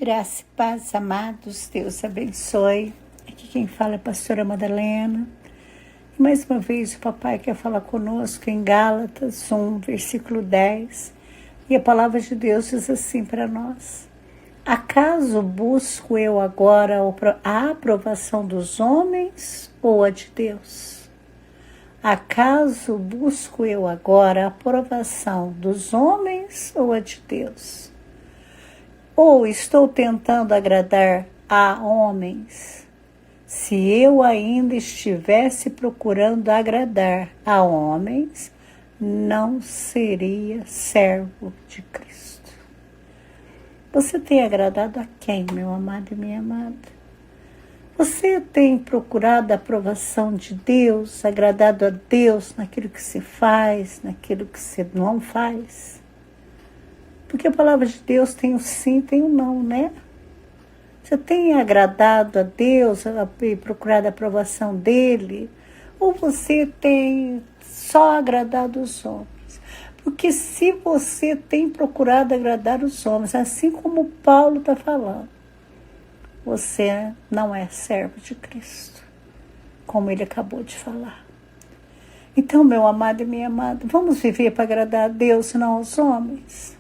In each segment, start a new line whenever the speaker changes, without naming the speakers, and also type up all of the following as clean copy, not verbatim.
Graça e paz, amados, Deus abençoe. Aqui quem fala é a pastora Madalena. E mais uma vez o papai quer falar conosco em Gálatas 1, versículo 10. E a palavra de Deus diz assim para nós: acaso busco eu agora a aprovação dos homens ou a de Deus? Acaso busco eu agora a aprovação dos homens ou a de Deus? Ou estou tentando agradar a homens? Se eu ainda estivesse procurando agradar a homens, não seria servo de Cristo. Você tem agradado a quem, meu amado e minha amada? Você tem procurado a aprovação de Deus, agradado a Deus naquilo que se faz, naquilo que se não faz? Porque a palavra de Deus tem o sim, tem o não, né? Você tem agradado a Deus e procurado a aprovação dele? Ou você tem só agradado os homens? Porque se você tem procurado agradar os homens, assim como Paulo está falando, você não é servo de Cristo, como ele acabou de falar. Então, meu amado e minha amada, vamos viver para agradar a Deus e não aos homens?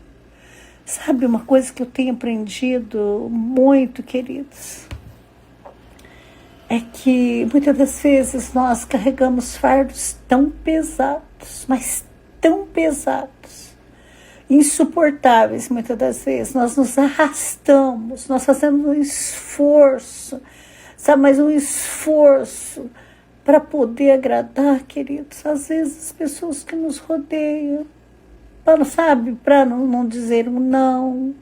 Sabe uma coisa que eu tenho aprendido muito, queridos? É que muitas das vezes nós carregamos fardos tão pesados, mas tão pesados, insuportáveis muitas das vezes. Nós nos arrastamos, nós fazemos um esforço, sabe, mas um esforço para poder agradar, queridos, às vezes as pessoas que nos rodeiam, para não dizer um não,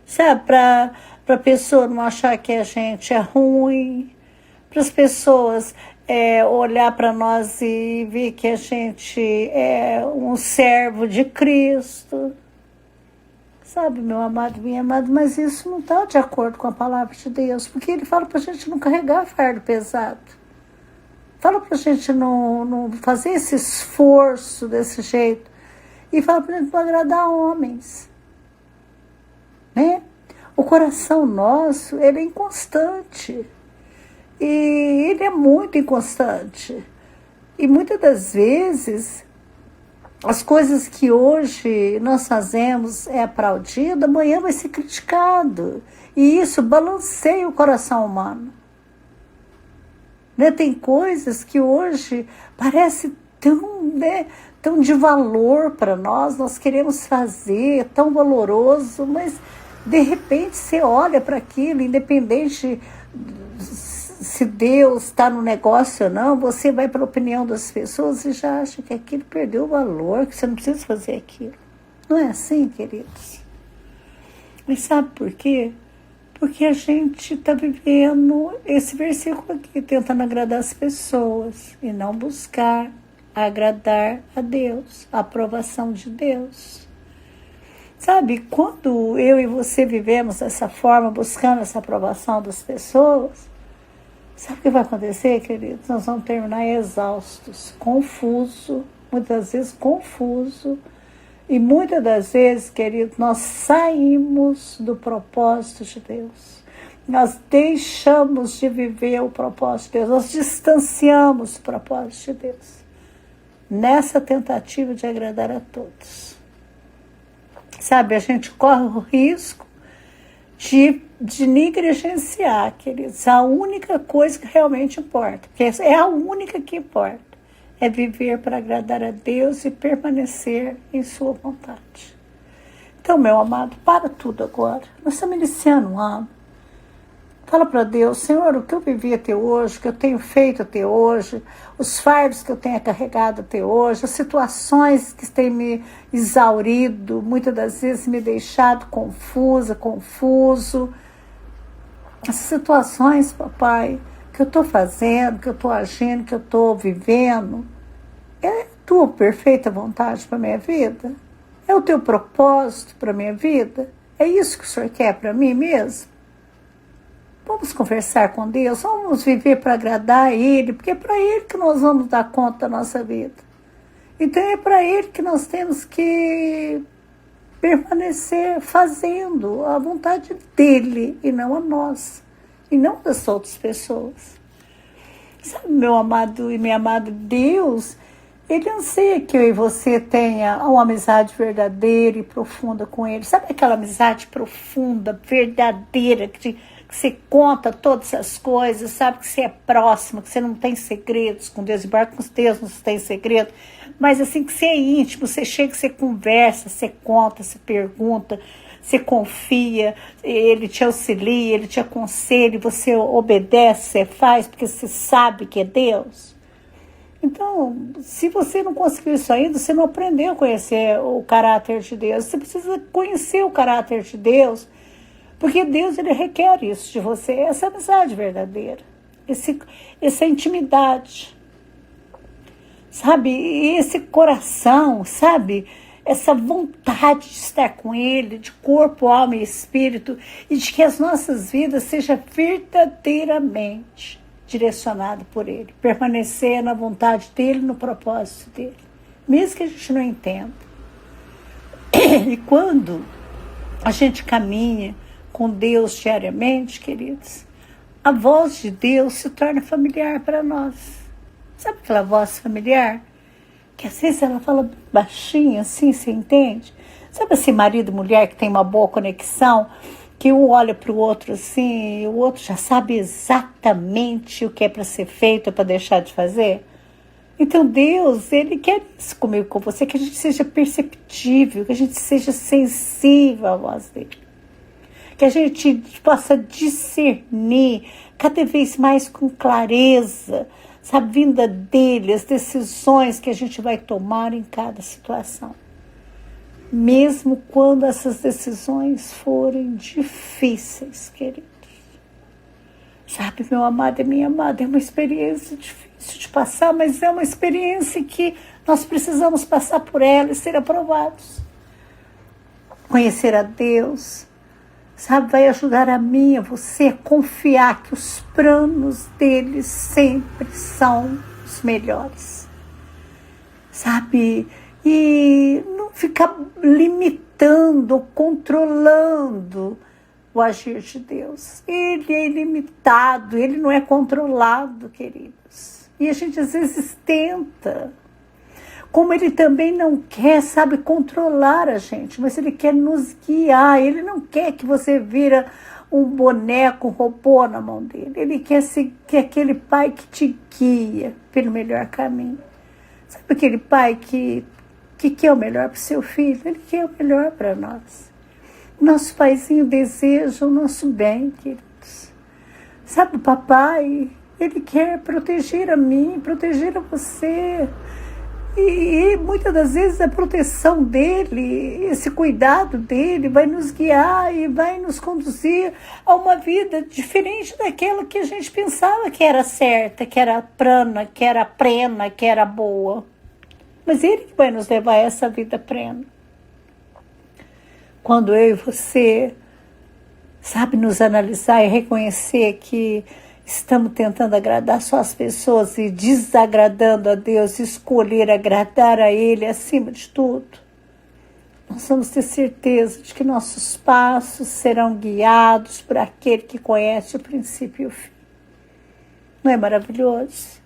sabe, para a pessoa não achar que a gente é ruim, para as pessoas olhar para nós e ver que a gente é um servo de Cristo. Sabe, meu amado, minha amada, mas isso não está de acordo com a palavra de Deus, porque ele fala para a gente não carregar fardo pesado. Fala para a gente não fazer esse esforço desse jeito. E fala para a gente não agradar homens. Né? O coração nosso, ele é inconstante. E ele é muito inconstante. E muitas das vezes, as coisas que hoje nós fazemos é aplaudido, amanhã vai ser criticado. E isso balanceia o coração humano. Né? Tem coisas que hoje parece tão de valor para nós queremos fazer, é tão valoroso, mas de repente você olha para aquilo, independente se Deus está no negócio ou não, você vai para a opinião das pessoas e já acha que aquilo perdeu o valor, que você não precisa fazer aquilo. Não é assim, queridos? Mas sabe por quê? Porque a gente está vivendo esse versículo aqui, tentando agradar as pessoas e não buscar agradar a Deus, a aprovação de Deus. Sabe, quando eu e você vivemos dessa forma, buscando essa aprovação das pessoas, sabe o que vai acontecer, queridos? Nós vamos terminar exaustos, confuso, muitas vezes confuso, e muitas das vezes, queridos, nós saímos do propósito de Deus. Nós deixamos de viver o propósito de Deus, nós distanciamos do propósito de Deus, nessa tentativa de agradar a todos. Sabe, a gente corre o risco de negligenciar, queridos, a única coisa que realmente importa, porque é a única que importa, é viver para agradar a Deus e permanecer em sua vontade. Então, meu amado, para tudo agora. Nós estamos iniciando um ano. Fala para Deus: Senhor, o que eu vivi até hoje, o que eu tenho feito até hoje, os fardos que eu tenho carregado até hoje, as situações que têm me exaurido, muitas das vezes me deixado confuso. As situações, papai, que eu estou fazendo, que eu estou agindo, que eu estou vivendo, é a tua perfeita vontade para a minha vida? É o teu propósito para a minha vida? É isso que o Senhor quer para mim mesmo? Vamos conversar com Deus, vamos viver para agradar a Ele, porque é para Ele que nós vamos dar conta da nossa vida. Então é para Ele que nós temos que permanecer fazendo a vontade dele e não a nossa, e não das outras pessoas. Sabe, meu amado e minha amada, Deus, Ele anseia que eu e você tenha uma amizade verdadeira e profunda com Ele. Sabe aquela amizade profunda, verdadeira, que você conta todas as coisas, sabe que você é próximo, que você não tem segredos com Deus, embora com Deus não tem segredo, mas assim que você é íntimo, você chega, você conversa, você conta, você pergunta, você confia, Ele te auxilia, Ele te aconselha, você obedece, você faz, porque você sabe que é Deus. Então, se você não conseguiu isso ainda, você não aprendeu a conhecer o caráter de Deus. Você precisa conhecer o caráter de Deus, porque Deus, Ele requer isso de você, essa amizade verdadeira, essa intimidade, sabe? E esse coração, sabe? Essa vontade de estar com Ele, de corpo, alma e espírito, e de que as nossas vidas sejam verdadeiramente direcionado por Ele, permanecer na vontade dEle, no propósito dEle, mesmo que a gente não entenda. E quando a gente caminha com Deus diariamente, queridos, a voz de Deus se torna familiar para nós. Sabe aquela voz familiar? Que às vezes ela fala baixinho, assim, você entende? Sabe esse marido e mulher que tem uma boa conexão, que um olha para o outro assim, e o outro já sabe exatamente o que é para ser feito, para deixar de fazer? Então Deus, Ele quer isso comigo, com você, que a gente seja perceptível, que a gente seja sensível à voz dEle. Que a gente possa discernir cada vez mais com clareza, sabe, vinda dEle, as decisões que a gente vai tomar em cada situação. Mesmo quando essas decisões forem difíceis, queridos. Sabe, meu amado e minha amada, é uma experiência difícil de passar, mas é uma experiência que nós precisamos passar por ela e ser aprovados. Conhecer a Deus, sabe, vai ajudar a mim e a você a confiar que os planos dele sempre são os melhores. Sabe, e não ficar limitando, controlando o agir de Deus. Ele é ilimitado, ele não é controlado, queridos. E a gente às vezes tenta. Como ele também não quer, sabe, controlar a gente, mas ele quer nos guiar. Ele não quer que você vira um boneco, um robô na mão dele. Ele quer ser aquele pai que te guia pelo melhor caminho. Sabe aquele pai que quer o melhor para o seu filho? Ele quer o melhor para nós. Nosso paizinho deseja o nosso bem, queridos. Sabe, o papai, ele quer proteger a mim, proteger a você. E muitas das vezes a proteção dele, esse cuidado dele vai nos guiar e vai nos conduzir a uma vida diferente daquela que a gente pensava que era certa, que era plana, que era plena, que era boa. Mas ele que vai nos levar a essa vida plena. Quando eu e você, sabe, nos analisar e reconhecer que estamos tentando agradar só as pessoas e desagradando a Deus, escolher agradar a Ele acima de tudo, nós vamos ter certeza de que nossos passos serão guiados por aquele que conhece o princípio e o fim. Não é maravilhoso?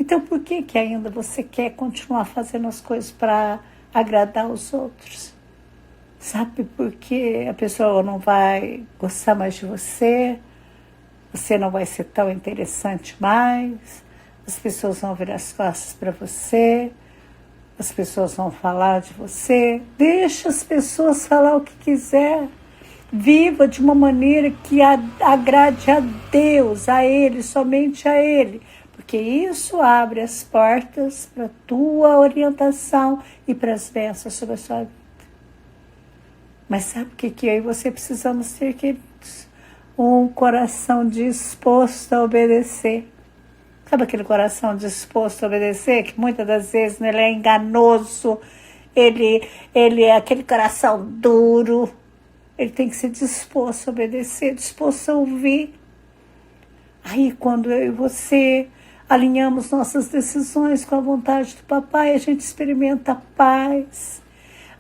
Então por que ainda você quer continuar fazendo as coisas para agradar os outros? Sabe, porque a pessoa não vai gostar mais de você, você não vai ser tão interessante mais, as pessoas vão virar as costas para você, as pessoas vão falar de você. Deixa as pessoas falar o que quiser. Viva de uma maneira que agrade a Deus, a Ele, somente a Ele. Porque isso abre as portas para a tua orientação e para as bênçãos sobre a sua vida. Mas sabe o que eu e você precisamos ter, queridos? Um coração disposto a obedecer. Sabe aquele coração disposto a obedecer? Que muitas das vezes ele é enganoso, ele é aquele coração duro. Ele tem que ser disposto a obedecer, disposto a ouvir. Aí quando eu e você alinhamos nossas decisões com a vontade do papai, a gente experimenta a paz.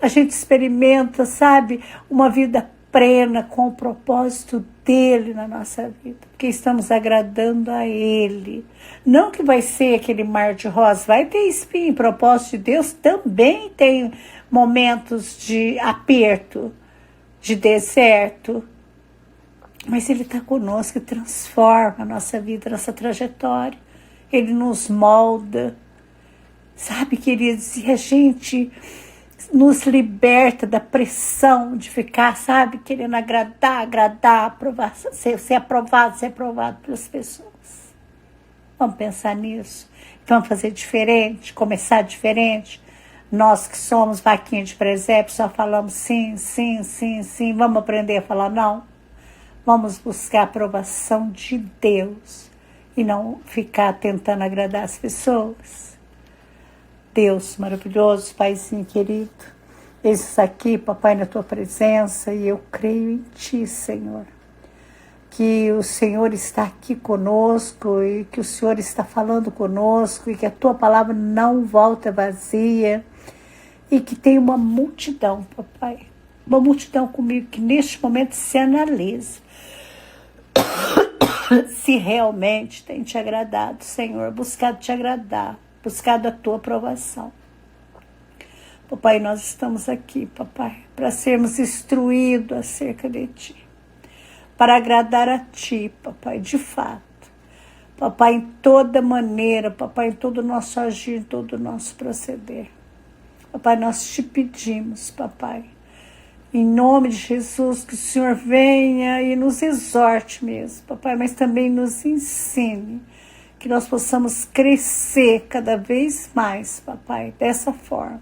a gente experimenta, sabe, uma vida plena com o propósito dele na nossa vida, porque estamos agradando a ele. Não que vai ser aquele mar de rosa, vai ter espinho. O propósito de Deus também tem momentos de aperto, de deserto, mas ele está conosco e transforma a nossa vida, a nossa trajetória. Ele nos molda, sabe, queridos, e a gente nos liberta da pressão de ficar, sabe, querendo agradar, aprovar, ser aprovado pelas pessoas. Vamos pensar nisso, vamos fazer diferente, começar diferente. Nós que somos vaquinha de presépio só falamos sim, vamos aprender a falar não. Vamos buscar a aprovação de Deus e não ficar tentando agradar as pessoas. Deus maravilhoso, Paizinho querido, eis aqui, papai, na tua presença, e eu creio em ti, Senhor, que o Senhor está aqui conosco e que o Senhor está falando conosco e que a tua palavra não volta vazia e que tem uma multidão, papai, uma multidão comigo que neste momento se analisa se realmente tem te agradado, Senhor, buscado te agradar, buscado a tua aprovação. Papai, nós estamos aqui, papai, para sermos instruídos acerca de ti, para agradar a ti, papai, de fato. Papai, em toda maneira, papai, em todo o nosso agir, em todo o nosso proceder. Papai, nós te pedimos, papai, em nome de Jesus, que o Senhor venha e nos exorte mesmo, papai, mas também nos ensine, que nós possamos crescer cada vez mais, papai, dessa forma,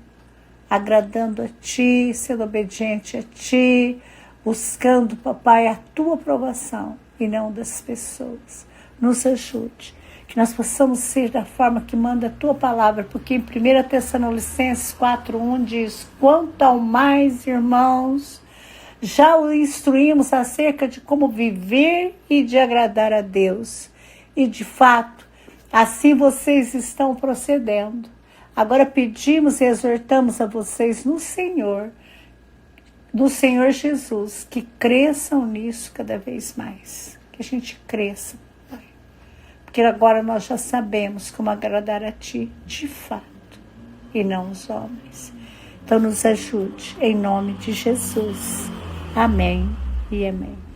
agradando a ti, sendo obediente a ti, buscando, papai, a tua aprovação e não das pessoas. Nos ajude, que nós possamos ser da forma que manda a tua palavra, porque em 1 Tessalonicenses 4:1 diz: quanto ao mais, irmãos, já o instruímos acerca de como viver e de agradar a Deus. E de fato, assim vocês estão procedendo. Agora pedimos e exortamos a vocês no Senhor Jesus, que cresçam nisso cada vez mais. Que a gente cresça, Pai. Porque agora nós já sabemos como agradar a Ti, de fato, e não os homens. Então nos ajude, em nome de Jesus. Amém e amém.